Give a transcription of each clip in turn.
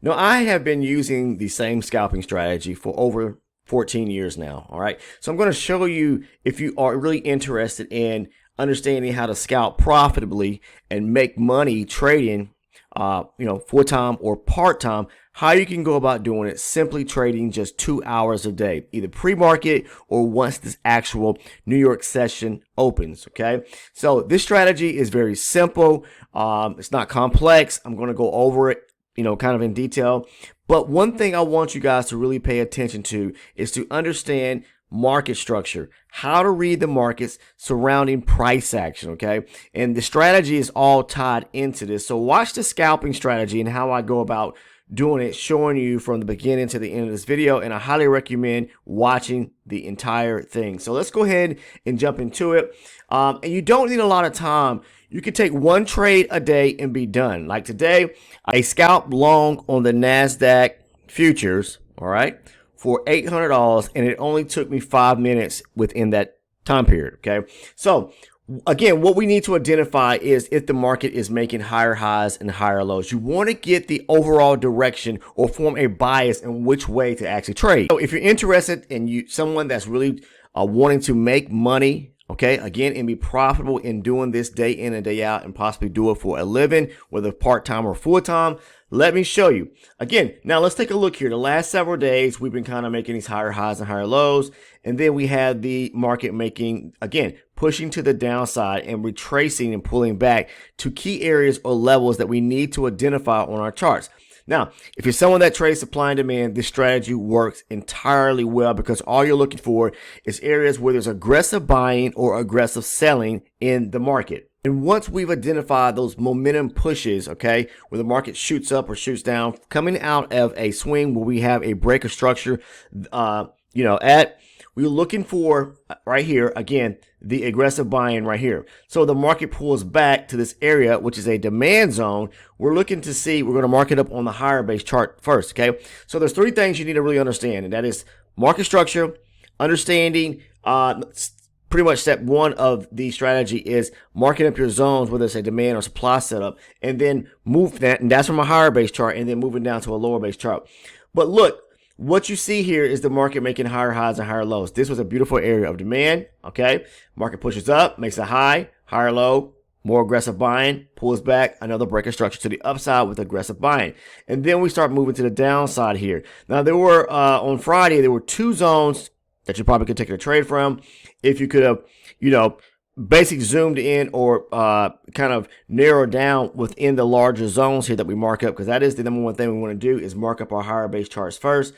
Now, I have been using the same scalping strategy for over 14 years now. All right. So I'm going to show you, if you are really interested in understanding how to scalp profitably and make money trading, full-time or part-time, how you can go about doing it simply trading just 2 hours a day, either pre-market or once this actual New York session opens. Okay. So this strategy is very simple. It's not complex. I'm going to go over it, kind of in detail. But one thing I want you guys to really pay attention to is to understand market structure, how to read the markets surrounding price action, okay? And the strategy is all tied into this. So watch the scalping strategy and how I go about doing it, showing you from the beginning to the end of this video, and I highly recommend watching the entire thing. So let's go ahead and jump into it. And you don't need a lot of time. You can take one trade a day and be done. Like today, I scalped long on the NASDAQ futures, all right, for $800, and it only took me 5 minutes within that time period, okay? So again, what we need to identify is if the market is making higher highs and higher lows. You want to get the overall direction or form a bias in which way to actually trade. So if you're interested in someone that's really wanting to make money, okay, again, and be profitable in doing this day in and day out and possibly do it for a living, whether part-time or full-time, let me show you. Again, now let's take a look here. The last several days, we've been kind of making these higher highs and higher lows. And then we had the market making, again, pushing to the downside and retracing and pulling back to key areas or levels that we need to identify on our charts. Now, if you're someone that trades supply and demand, this strategy works entirely well because all you're looking for is areas where there's aggressive buying or aggressive selling in the market. And once we've identified those momentum pushes, okay, where the market shoots up or shoots down, coming out of a swing where we have a break of structure, we're looking for right here, again, the aggressive buying right here. So the market pulls back to this area, which is a demand zone. We're looking to see, we're going to mark it up on the higher base chart first, okay? So there's three things you need to really understand, and that is market structure, understanding, pretty much step one of the strategy is marking up your zones, whether it's a demand or supply setup, and then move that, and that's from a higher base chart, and then moving down to a lower base chart. But look, what you see here is the market making higher highs and higher lows. This was a beautiful area of demand, okay? Market pushes up, makes a high, higher low, more aggressive buying, pulls back, another break of structure to the upside with aggressive buying. And then we start moving to the downside here. Now, there were, on Friday, there were two zones that you probably could take a trade from if you could have, basically zoomed in or kind of narrowed down within the larger zones here that we mark up, because that is the number one thing we want to do is mark up our higher base charts first.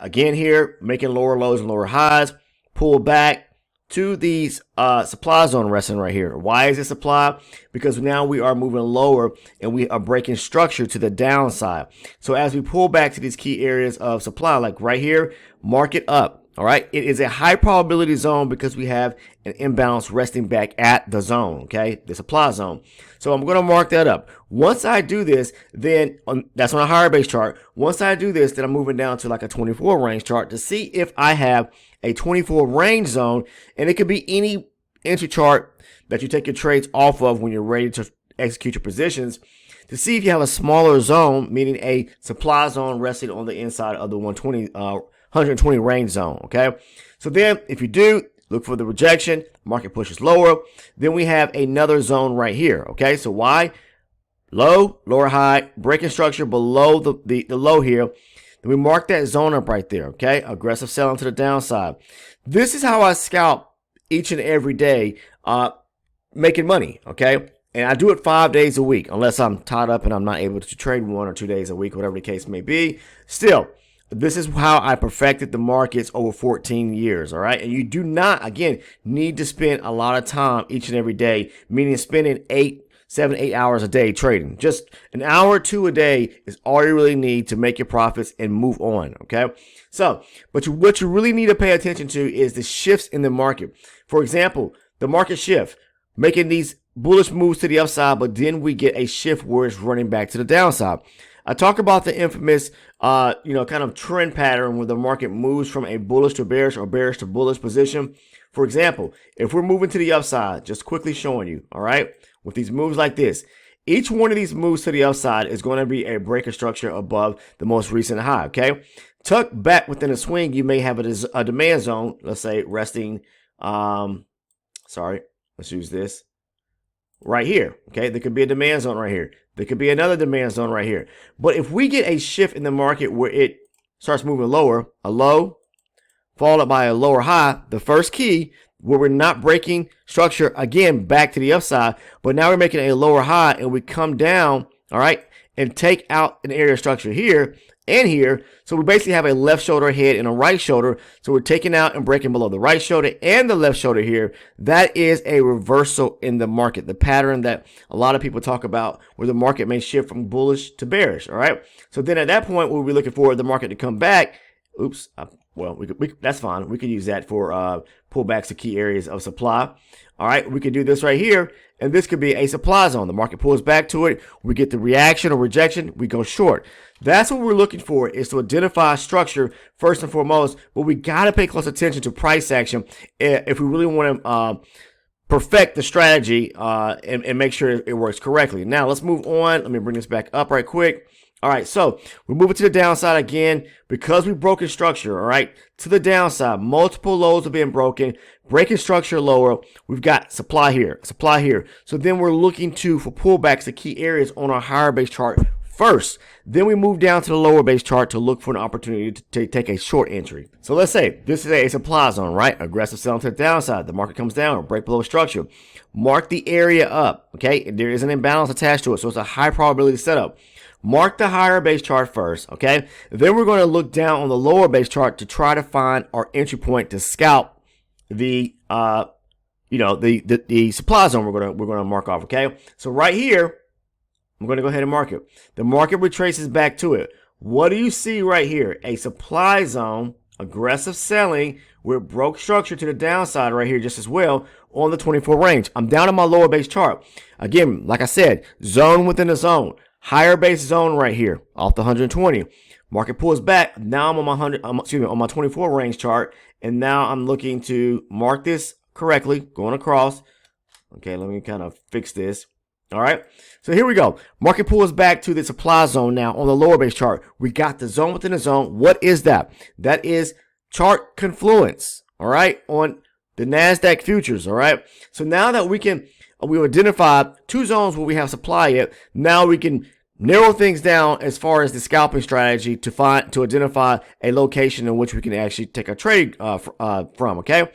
Again here, making lower lows and lower highs, pull back to these supply zone resting right here. Why is it supply? Because now we are moving lower and we are breaking structure to the downside. So as we pull back to these key areas of supply, like right here, mark it up. All right, it is a high probability zone because we have an imbalance resting back at the zone, okay, the supply zone. So I'm going to mark that up. Once I do this, then that's on a higher base chart. Once I do this, then I'm moving down to like a 24 range chart to see if I have a 24 range zone, and it could be any entry chart that you take your trades off of when you're ready to execute your positions, to see if you have a smaller zone, meaning a supply zone resting on the inside of the 120 range zone, okay? So then if you do, look for the rejection, market pushes lower, then we have another zone right here, okay? So why? Low, lower high, breaking structure below the low here. Then we mark that zone up right there, okay? Aggressive selling to the downside. This is how I scalp each and every day, making money, okay? And I do it 5 days a week, unless I'm tied up and I'm not able to trade 1 or 2 days a week, whatever the case may be. Still, this is how I perfected the markets over 14 years, all right? And you do not, again, need to spend a lot of time each and every day, meaning spending 7, 8 hours a day trading. Just an hour or two a day is all you really need to make your profits and move on, okay? So, but what you really need to pay attention to is the shifts in the market. For example, the market shift, making these bullish moves to the upside, but then we get a shift where it's running back to the downside. I talk about the infamous, kind of trend pattern where the market moves from a bullish to bearish or bearish to bullish position. For example, if we're moving to the upside, just quickly showing you, all right, with these moves like this, Each one of these moves to the upside is going to be a breaker structure above the most recent high, okay? Tucked back within a swing, you may have a demand zone, let's say resting, let's use this right here, okay? There could be a demand zone right here. There could be another demand zone right here. But if we get a shift in the market where it starts moving lower, a low, followed by a lower high, the first key where we're not breaking structure again back to the upside, but now we're making a lower high and we come down, all right, and take out an area of structure here and here. So we basically have a left shoulder head and a right shoulder. So we're taking out and breaking below the right shoulder and the left shoulder here. That is a reversal in the market, the pattern that a lot of people talk about where the market may shift from bullish to bearish, all right? So then at that point, we'll be looking for the market to come back. Oops. Well, that's fine. We could use that for pullbacks to key areas of supply. All right, we could do this right here, and this could be a supply zone. The market pulls back to it. We get the reaction or rejection. We go short. That's what we're looking for, is to identify structure first and foremost, but we got to pay close attention to price action if we really want to perfect the strategy and make sure it works correctly. Now, let's move on. Let me bring this back up right quick. All right, so we're moving to the downside again because we broke in structure, all right, to the downside. Multiple lows are being broken, breaking structure lower. We've got supply here, supply here. So then we're looking for pullbacks to key areas on our higher base chart first. Then we move down to the lower base chart to look for an opportunity to take a short entry. So let's say this is a supply zone, right? Aggressive selling to the downside. The market comes down or break below structure. Mark the area up, okay? There is an imbalance attached to it, so it's a high probability setup. Mark the higher base chart first, okay? Then we're going to look down on the lower base chart to try to find our entry point to scalp the the supply zone we're going to mark off, okay? So right here, I'm going to go ahead and mark it. The market retraces back to it. What do you see right here? A supply zone, aggressive selling with broke structure to the downside right here just as well on the 24 range. I'm down on my lower base chart. Again, like I said, zone within a zone. Higher base zone right here off the 120. Market pulls back. Now I'm on my 24 range chart, and now I'm looking to mark this correctly, going across. Okay, let me kind of fix this. All right, so here we go. Market pulls back to the supply zone now on the lower base chart. We got the zone within the zone. What is that? That is chart confluence. All right, on the NASDAQ futures. All right, so now that we identify two zones where we have supply yet. Now we can narrow things down as far as the scalping strategy to identify a location in which we can actually take a trade from. Okay,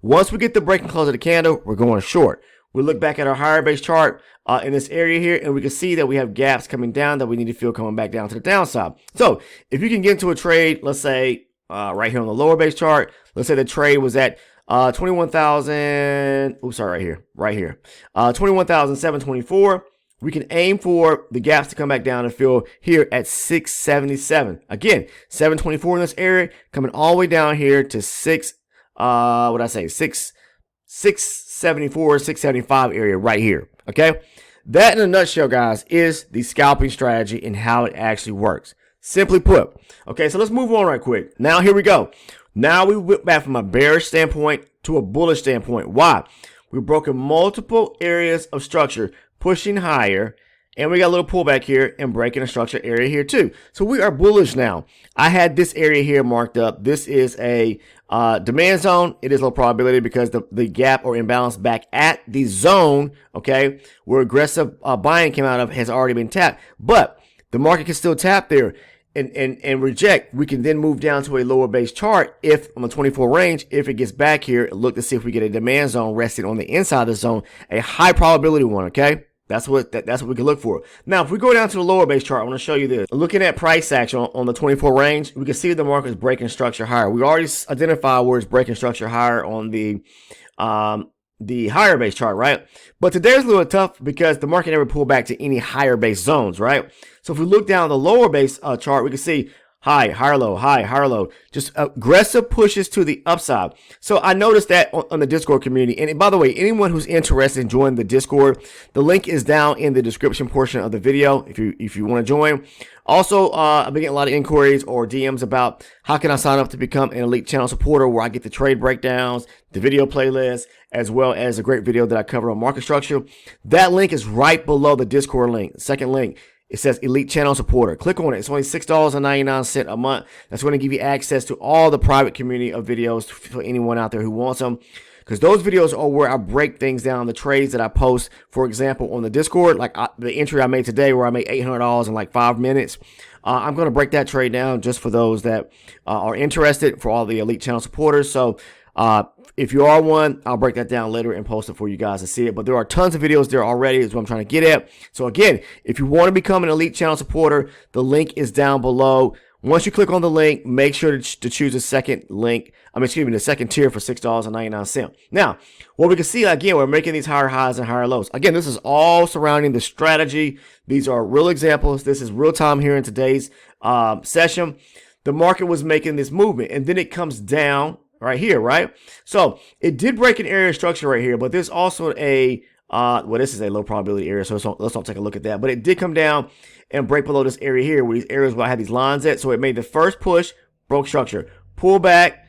once we get the break and close of the candle, we're going short. We look back at our higher base chart in this area here, and we can see that we have gaps coming down that we need to feel coming back down to the downside. So if you can get into a trade, let's say right here on the lower base chart, let's say the trade was at 21,000. Oops, sorry, right here. 21,724. We can aim for the gaps to come back down and fill here at 677. Again, 724 in this area, coming all the way down here to 674, 675 area right here. Okay, that in a nutshell, guys, is the scalping strategy and how it actually works. Simply put. Okay, so let's move on right quick. Now here we go. Now we went back from a bearish standpoint to a bullish standpoint. Why? We've broken multiple areas of structure, pushing higher, and we got a little pullback here and breaking a structure area here too. So we are bullish now. I had this area here marked up. This is a demand zone. It is low probability because the gap or imbalance back at the zone, okay, where aggressive buying came out of has already been tapped. But the market can still tap there and reject. We can then move down to a lower base chart if on the 24 range, if it gets back here, look to see if we get a demand zone resting on the inside of the zone, a high probability one, okay? That's what we can look for. Now, if we go down to the lower base chart, I want to show you this. Looking at price action on the 24 range, we can see the market is breaking structure higher. We already identified where it's breaking structure higher on the higher base chart, right? But today's a little tough because the market never pulled back to any higher base zones, right? So if we look down the lower base chart, we can see high, higher low, high, higher low. Just aggressive pushes to the upside. So I noticed that on the Discord community. And by the way, anyone who's interested in joining the Discord, the link is down in the description portion of the video if you want to join. Also, I've been getting a lot of inquiries or DMs about how can I sign up to become an elite channel supporter, where I get the trade breakdowns, the video playlist, as well as a great video that I cover on market structure. That link is right below the Discord link. The second link, it says Elite Channel Supporter. Click on it. It's only $6.99 a month. That's going to give you access to all the private community of videos for anyone out there who wants them. Because those videos are where I break things down, the trades that I post, for example, on the Discord, like the entry I made today where I made $800 in like 5 minutes. I'm going to break that trade down just for those that are interested, for all the Elite Channel supporters. So if you are one, I'll break that down later and post it for you guys to see it. But there are tons of videos there already, is what I'm trying to get at. So again, if you want to become an Elite Channel supporter, the link is down below. Once you click on the link, make sure to choose the second link. The second tier for $6.99. Now, what we can see, again, we're making these higher highs and higher lows. Again, this is all surrounding the strategy. These are real examples. This is real time here in today's session. The market was making this movement, and then it comes down right here, right? So it did break an area of structure right here, but there's also a this is a low probability area, so let's not take a look at that. But it did come down and break below this area here, where these areas where I had these lines at. So it made the first push, broke structure, pull back,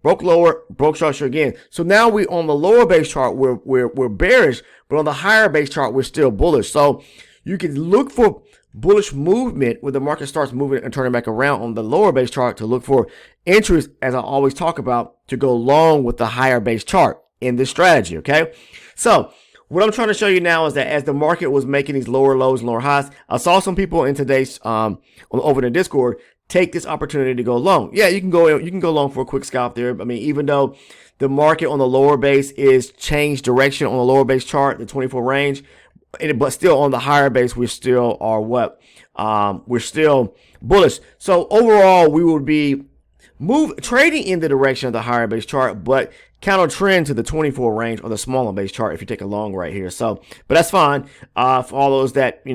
broke lower, broke structure again. So now we on the lower base chart, we're bearish, but on the higher base chart, we're still bullish. So you can look for bullish movement when the market starts moving and turning back around on the lower base chart, to look for entries, as I always talk about, to go long with the higher base chart in this strategy. Okay, so what I'm trying to show you now is that as the market was making these lower lows and lower highs, I saw some people in today's over the Discord take this opportunity to go long. Yeah, you can go long for a quick scalp there. I mean, even though the market on the lower base is changed direction on the lower base chart, the 24 range, but still on the higher base, we still are we're still bullish. So overall, we would be trading in the direction of the higher base chart, but counter trend to the 24 range or the smaller base chart if you take a long right here. So, but that's fine. For all those that,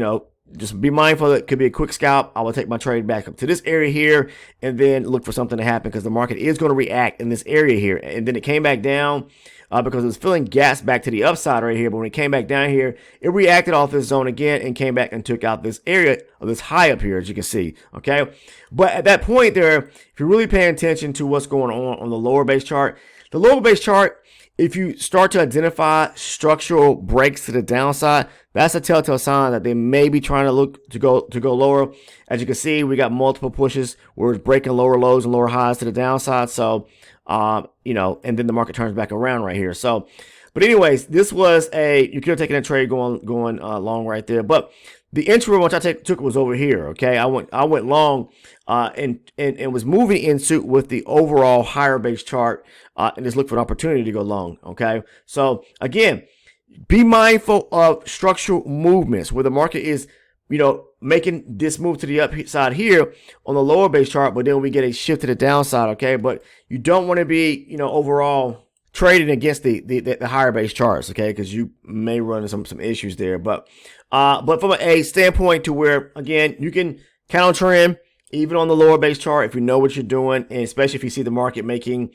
just be mindful that it could be a quick scalp. I will take my trade back up to this area here and then look for something to happen, because the market is going to react in this area here. And then it came back down because it was filling gas back to the upside right here. But when it came back down here, it reacted off this zone again and came back and took out this area of this high up here, as you can see. Okay. But at that point there, if you're really paying attention to what's going on the lower base chart, the lower base chart, if you start to identify structural breaks to the downside, that's a telltale sign that they may be trying to look to go lower. As you can see, we got multiple pushes where it's breaking lower lows and lower highs to the downside. So, and then the market turns back around right here. So, but anyways, this was you could have taken a trade going long right there. But the entry which I took was over here. Okay, I went long and was moving in suit with the overall higher base chart and just look for an opportunity to go long. Okay, so again, be mindful of structural movements where the market is, making this move to the upside here on the lower base chart, but then we get a shift to the downside. Okay, but you don't want to be, overall trading against the higher base charts. Okay, because you may run into some issues there. But from a standpoint to where, again, you can counter trend even on the lower base chart if you know what you're doing, and especially if you see the market making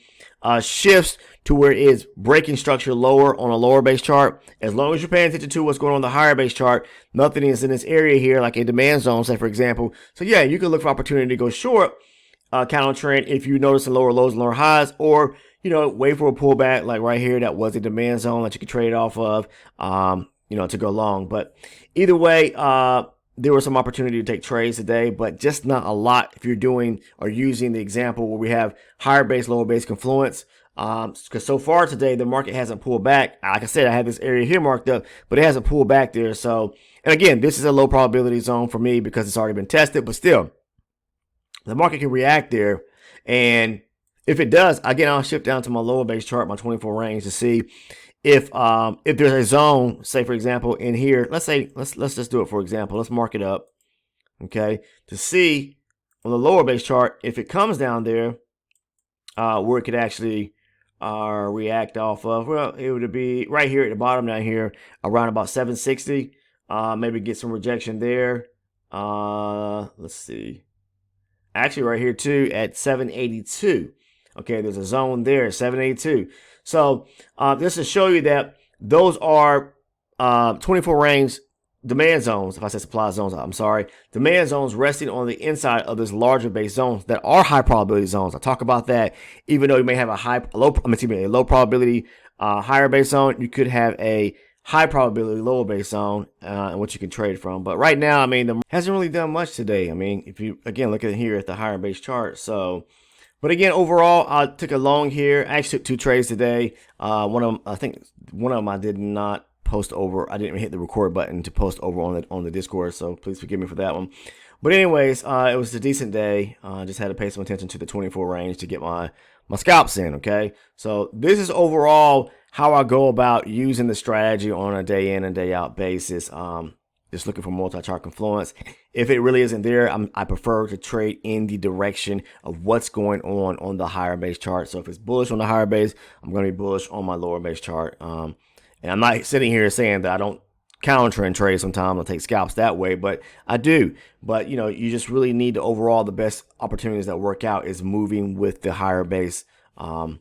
shifts to where it is breaking structure lower on a lower base chart. As long as you're paying attention to what's going on the higher base chart, nothing is in this area here, like a demand zone, say for example. So yeah, you can look for opportunity to go short, counter trend if you notice the lower lows and lower highs, or wait for a pullback like right here. That was a demand zone that you could trade off of, to go long. But either way, there was some opportunity to take trades today, but just not a lot if you're doing or using the example where we have higher base, lower base confluence. Because so far today, the market hasn't pulled back. Like I said, I had this area here marked up, but it hasn't pulled back there. So, and again, this is a low probability zone for me because it's already been tested, but still, the market can react there. And if it does, again, I'll shift down to my lower base chart, my 24 range, to see if there's a zone, say for example, in here. Let's just do it for example. Let's mark it up, okay, to see on the lower base chart if it comes down there, where it could actually react off of. Well, it would be right here at the bottom down here, around about 760. Maybe get some rejection there. Let's see. actually right here too at 782. Okay, there's a zone there, 782. So just to show you that those are 24 range demand zones. If I said supply zones, I'm sorry. Demand zones resting on the inside of this larger base zones that are high probability zones. I talk about that. Even though you may have a low probability higher base zone, you could have a high probability lower base zone and what you can trade from. But right now, I mean, the hasn't really done much today. I mean, if you again look at here at the higher base chart, so. But again, overall, I took a long here. I actually took 2 trades today. One of them, I think one of them I did not post over. I didn't even hit the record button to post over on the Discord, so please forgive me for that one. But anyways, it was a decent day. Just had to pay some attention to the 24 range to get my scalps in, okay? So this is overall how I go about using the strategy on a day in and day out basis. Just looking for multi-chart confluence. If it really isn't there, I prefer to trade in the direction of what's going on the higher base chart. So if it's bullish on the higher base, I'm going to be bullish on my lower base chart. And I'm not sitting here saying that I don't counter and trade sometimes. I'll take scalps that way, but I do. But, you know, you just really need to overall the best opportunities that work out is moving with the higher base time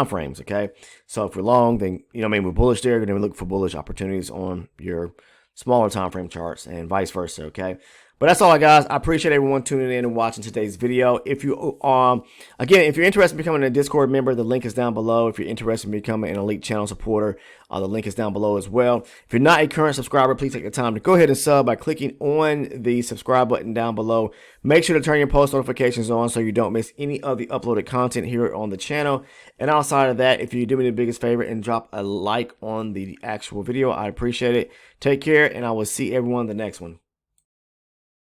frames, okay? So if we're long, then, maybe we're bullish there, then we look for bullish opportunities on your smaller time frame charts and vice versa, okay? But that's all, guys. I appreciate everyone tuning in and watching today's video. If you again, if you're interested in becoming a Discord member, the link is down below. If you're interested in becoming an elite channel supporter, the link is down below as well. If you're not a current subscriber, please take the time to go ahead and sub by clicking on the subscribe button down below. Make sure to turn your post notifications on so you don't miss any of the uploaded content here on the channel. And outside of that, if you do me the biggest favor and drop a like on the actual video, I appreciate it. Take care, and I will see everyone in the next one.